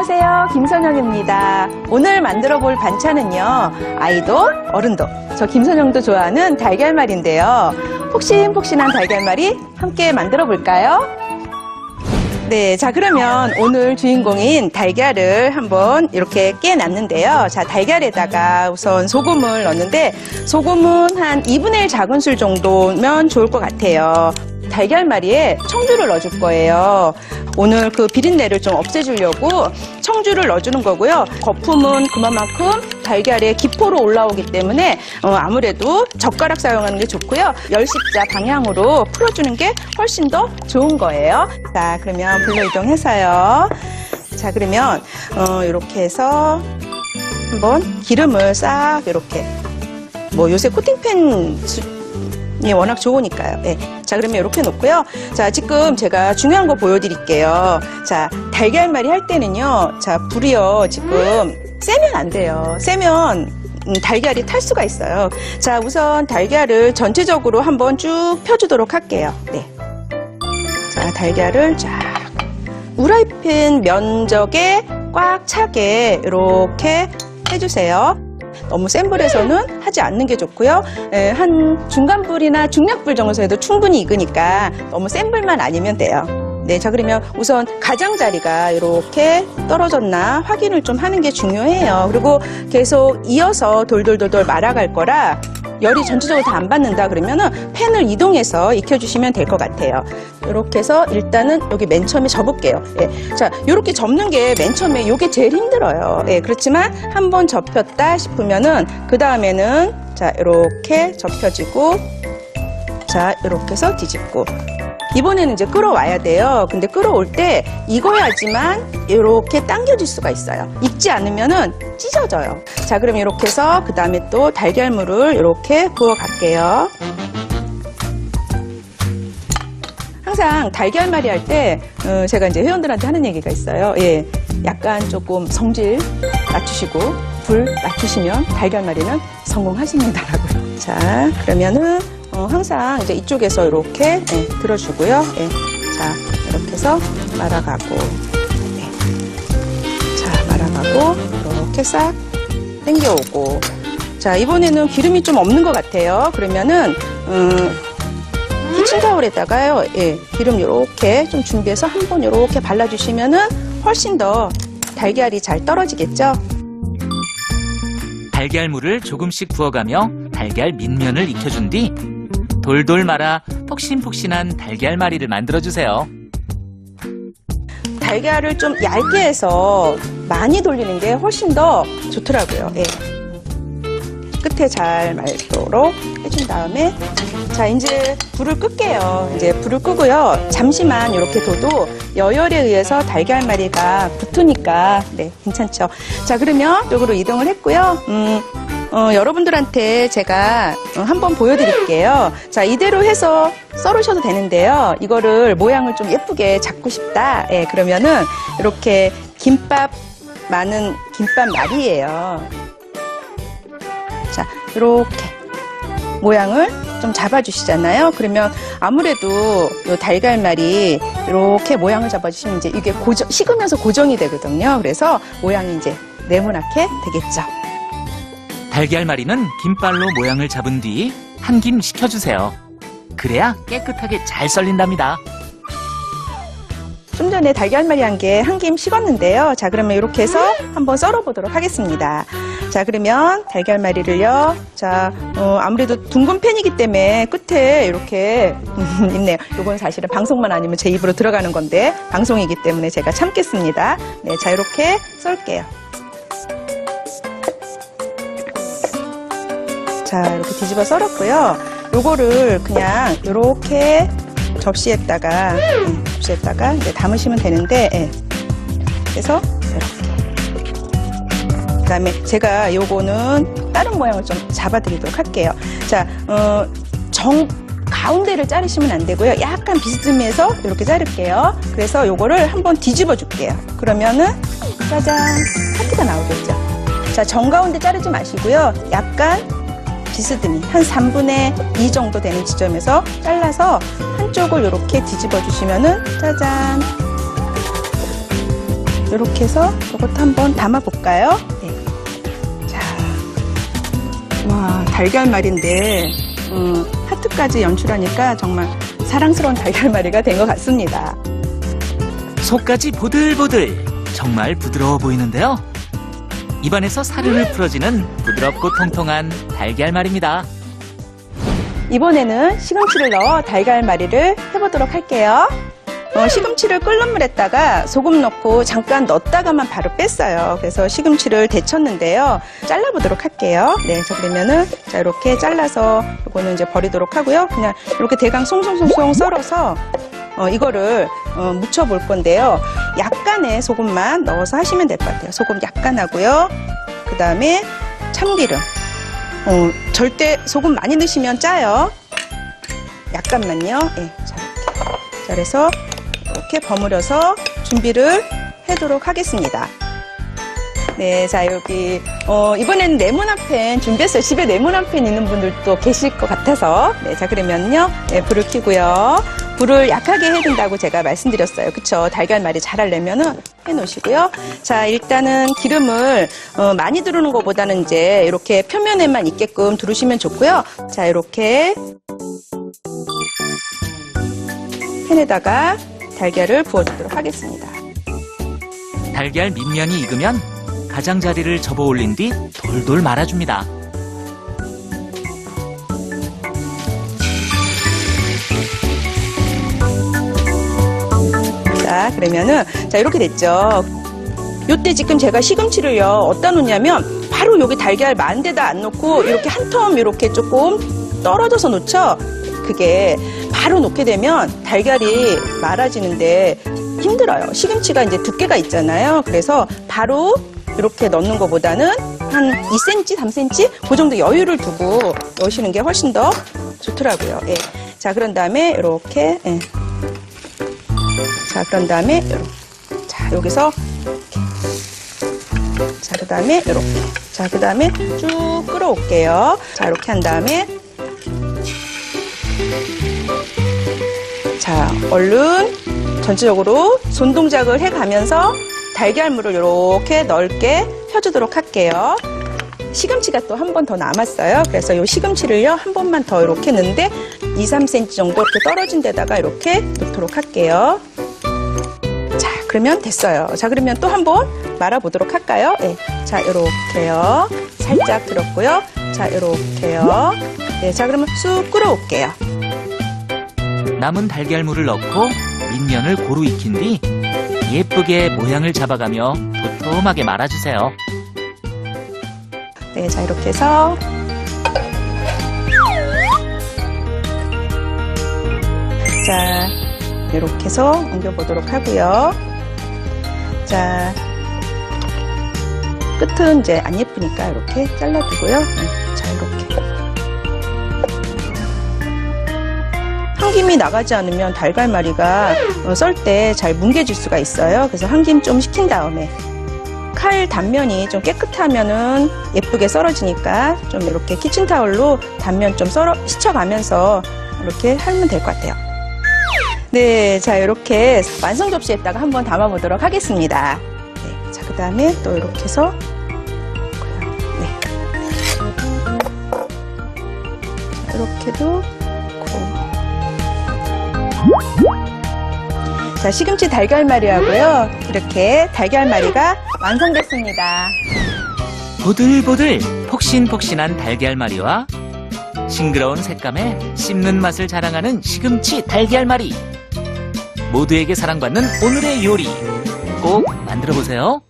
안녕하세요, 김선영입니다. 오늘 만들어 볼 반찬은요, 아이도 어른도 저 김선영도 좋아하는 달걀말인데요. 폭신폭신한 달걀말이 함께 만들어 볼까요? 네, 자 그러면 오늘 주인공인 달걀을 한번 이렇게 깨놨는데요. 자, 달걀에다가 우선 소금을 넣는데 소금은 한 2분의 1 작은술 정도면 좋을 것 같아요. 달걀말이에 청주를 넣어줄 거예요. 오늘 그 비린내를 좀 없애주려고 청주를 넣어주는 거고요. 거품은 그만큼 달걀에 기포로 올라오기 때문에 아무래도 젓가락 사용하는 게 좋고요. 열십자 방향으로 풀어주는 게 훨씬 더 좋은 거예요. 자, 그러면 불로 이동해서요. 자, 그러면 이렇게 해서 한번 기름을 싹 이렇게 뭐 요새 코팅팬 워낙 좋으니까요. 네. 자, 그러면 이렇게 놓고요. 자, 지금 제가 중요한 거 보여드릴게요. 자, 달걀말이 할 때는요. 자, 불이요. 지금 세면 안 돼요. 세면 달걀이 탈 수가 있어요. 자, 우선 달걀을 전체적으로 한번 쭉 펴주도록 할게요. 네. 자, 달걀을 쫙 후라이팬 면적에 꽉 차게 이렇게 해주세요. 너무 센 불에서는 하지 않는 게 좋고요. 한 중간불이나 중약불 정도에서 해도 충분히 익으니까 너무 센 불만 아니면 돼요. 네, 자 그러면 우선 가장자리가 이렇게 떨어졌나 확인을 좀 하는 게 중요해요. 그리고 계속 이어서 돌돌돌돌 말아갈 거라 열이 전체적으로 다 안 받는다 그러면은 팬을 이동해서 익혀주시면 될 것 같아요. 이렇게 해서 일단은 여기 맨 처음에 접을게요. 예. 자, 이렇게 접는 게 맨 처음에 이게 제일 힘들어요. 예, 그렇지만 한번 접혔다 싶으면은 그 다음에는 자 이렇게 접혀지고 자 이렇게 해서 뒤집고 이번에는 이제 끌어와야 돼요. 근데 끌어올 때 익어야지만 이렇게 당겨질 수가 있어요. 익지 않으면은 찢어져요. 자, 그럼 이렇게 해서 그 다음에 또 달걀물을 이렇게 부어 갈게요. 항상 달걀말이 할 때 제가 이제 회원들한테 하는 얘기가 있어요. 예, 약간 조금 성질 낮추시고 불 낮추시면 달걀말이는 성공하십니다라고요. 자, 그러면은 항상 이제 이쪽에서 이렇게 들어주고요. 예. 자, 이렇게 해서 말아가고, 자, 말아가고, 이렇게 싹 당겨오고. 자, 이번에는 기름이 좀 없는 것 같아요. 그러면은 키친타올에다가요, 예, 기름 이렇게 좀 준비해서 한번 이렇게 발라주시면은 훨씬 더 달걀이 잘 떨어지겠죠. 달걀물을 조금씩 부어가며 달걀 밑면을 익혀준 뒤 돌돌 말아 폭신폭신한 달걀말이를 만들어주세요. 달걀을 좀 얇게 해서 많이 돌리는 게 훨씬 더 좋더라고요. 예. 끝에 잘 말도록 해준 다음에 자, 이제 불을 끌게요. 이제 불을 끄고요. 잠시만 이렇게 둬도 여열에 의해서 달걀말이가 붙으니까 네, 괜찮죠. 자, 그러면 이쪽으로 이동을 했고요. 여러분들한테 제가 한번 보여드릴게요. 자, 이대로 해서 썰으셔도 되는데요. 이거를 모양을 좀 예쁘게 잡고 싶다. 예, 그러면은 이렇게 김밥 많은 김밥 말이에요. 자, 이렇게 모양을 좀 잡아주시잖아요. 그러면 아무래도 이 달걀말이 이렇게 모양을 잡아주시면 이제 이게 식으면서 고정이 되거든요. 그래서 모양이 이제 네모나게 되겠죠. 달걀말이는 김발로 모양을 잡은 뒤 한 김 식혀주세요. 그래야 깨끗하게 잘 썰린답니다. 좀 전에 달걀말이 한 게 한 김 식었는데요. 자, 그러면 이렇게 해서 한번 썰어보도록 하겠습니다. 자, 그러면 달걀말이를요. 자, 아무래도 둥근 팬이기 때문에 끝에 이렇게 있네요. 이건 사실은 방송만 아니면 제 입으로 들어가는 건데 방송이기 때문에 제가 참겠습니다. 네, 자, 이렇게 썰게요. 자, 이렇게 뒤집어 썰었고요. 요거를 그냥 이렇게 접시에다가 이제 담으시면 되는데, 예. 그래서 이렇게. 그다음에 제가 요거는 다른 모양을 좀 잡아드리도록 할게요. 자, 가운데를 자르시면 안 되고요. 약간 비스듬해서 이렇게 자를게요. 그래서 요거를 한번 뒤집어 줄게요. 그러면은 짜잔, 하트가 나오겠죠. 자, 정가운데 자르지 마시고요. 약간 비스듬히 한 3분의 2 정도 되는 지점에서 잘라서 한쪽을 이렇게 뒤집어 주시면은 짜잔, 이렇게 해서 이것도 한번 담아볼까요? 네. 자, 와, 달걀말인데 하트까지 연출하니까 정말 사랑스러운 달걀말이가 된 것 같습니다. 속까지 보들보들 정말 부드러워 보이는데요. 입안에서 사르르 풀어지는 부드럽고 통통한 달걀말입니다. 이번에는 시금치를 넣어 달걀말이를 해보도록 할게요. 시금치를 끓는 물에다가 소금 넣고 잠깐 넣었다가만 바로 뺐어요. 그래서 시금치를 데쳤는데요. 잘라보도록 할게요. 네, 자, 그러면은, 자, 이렇게 잘라서 이거는 이제 버리도록 하고요. 그냥 이렇게 대강 송송송송 썰어서, 이거를, 무쳐볼 건데요. 약간의 소금만 넣어서 하시면 될 것 같아요. 소금 약간 하고요. 그 다음에 참기름. 절대 소금 많이 넣으시면 짜요. 약간만요. 네, 자, 이렇게. 자, 그래서 이렇게 버무려서 준비를 해도록 하겠습니다. 네, 자, 여기, 이번에는 네모나팬 준비했어요. 집에 네모나팬 있는 분들도 계실 것 같아서. 네, 자, 그러면요. 네, 불을 켜고요. 불을 약하게 해야 된다고 제가 말씀드렸어요. 그쵸? 달걀말이 잘 하려면은 해놓으시고요. 자, 일단은 기름을, 많이 두르는 것보다는 이제 이렇게 표면에만 있게끔 두르시면 좋고요. 자, 이렇게 팬에다가 달걀을 부어주도록 하겠습니다. 달걀 밑면이 익으면 가장자리를 접어 올린 뒤 돌돌 말아줍니다. 자, 그러면은, 자, 이렇게 됐죠. 요때 지금 제가 시금치를요, 어디다 놓냐면, 바로 여기 달걀 만 데다 안 놓고, 이렇게 한 텀 이렇게 조금 떨어져서 놓죠? 그게 바로 놓게 되면 달걀이 말아지는데 힘들어요. 시금치가 이제 두께가 있잖아요. 그래서 바로 이렇게 넣는 것보다는 한 2cm, 3cm? 그 정도 여유를 두고 넣으시는 게 훨씬 더 좋더라고요. 예. 자, 그런 다음에 이렇게, 예. 자, 그런 다음에 이렇게. 자, 여기서 이렇게. 자, 그 다음에 이렇게. 자, 그 다음에 쭉 끌어올게요. 자, 이렇게 한 다음에 자, 얼른 전체적으로 손 동작을 해가면서 달걀물을 이렇게 넓게 펴주도록 할게요. 시금치가 또 한 번 더 남았어요. 그래서 이 시금치를요, 한 번만 더 이렇게 넣는데 2, 3cm 정도 이렇게 떨어진 데다가 이렇게 놓도록 할게요. 자, 그러면 됐어요. 자, 그러면 또 한 번 말아보도록 할까요? 네. 자, 이렇게요. 살짝 들었고요. 자, 이렇게요. 네, 자, 그러면 쑥 끓여올게요. 남은 달걀물을 넣고 밑면을 고루 익힌 뒤 예쁘게 모양을 잡아가며 도톰하게 말아주세요. 네, 자, 이렇게 해서 자, 이렇게 해서 옮겨보도록 하고요. 자, 끝은 이제 안 예쁘니까 이렇게 잘라두고요. 자, 이렇게. 한김이 나가지 않으면 달걀말이가 썰 때 잘 뭉개질 수가 있어요. 그래서 한김 좀 식힌 다음에 칼 단면이 좀 깨끗하면은 예쁘게 썰어지니까 좀 이렇게 키친타올로 단면 좀 씻어가면서 이렇게 하면 될 것 같아요. 네, 자, 이렇게 완성 접시에다가 한번 담아보도록 하겠습니다. 네, 자, 그 다음에 또 이렇게 해서 네. 이렇게도 자, 시금치 달걀말이하고요. 이렇게 달걀말이가 완성됐습니다. 보들보들 폭신폭신한 달걀말이와 싱그러운 색감에 씹는 맛을 자랑하는 시금치 달걀말이. 모두에게 사랑받는 오늘의 요리 꼭 만들어보세요.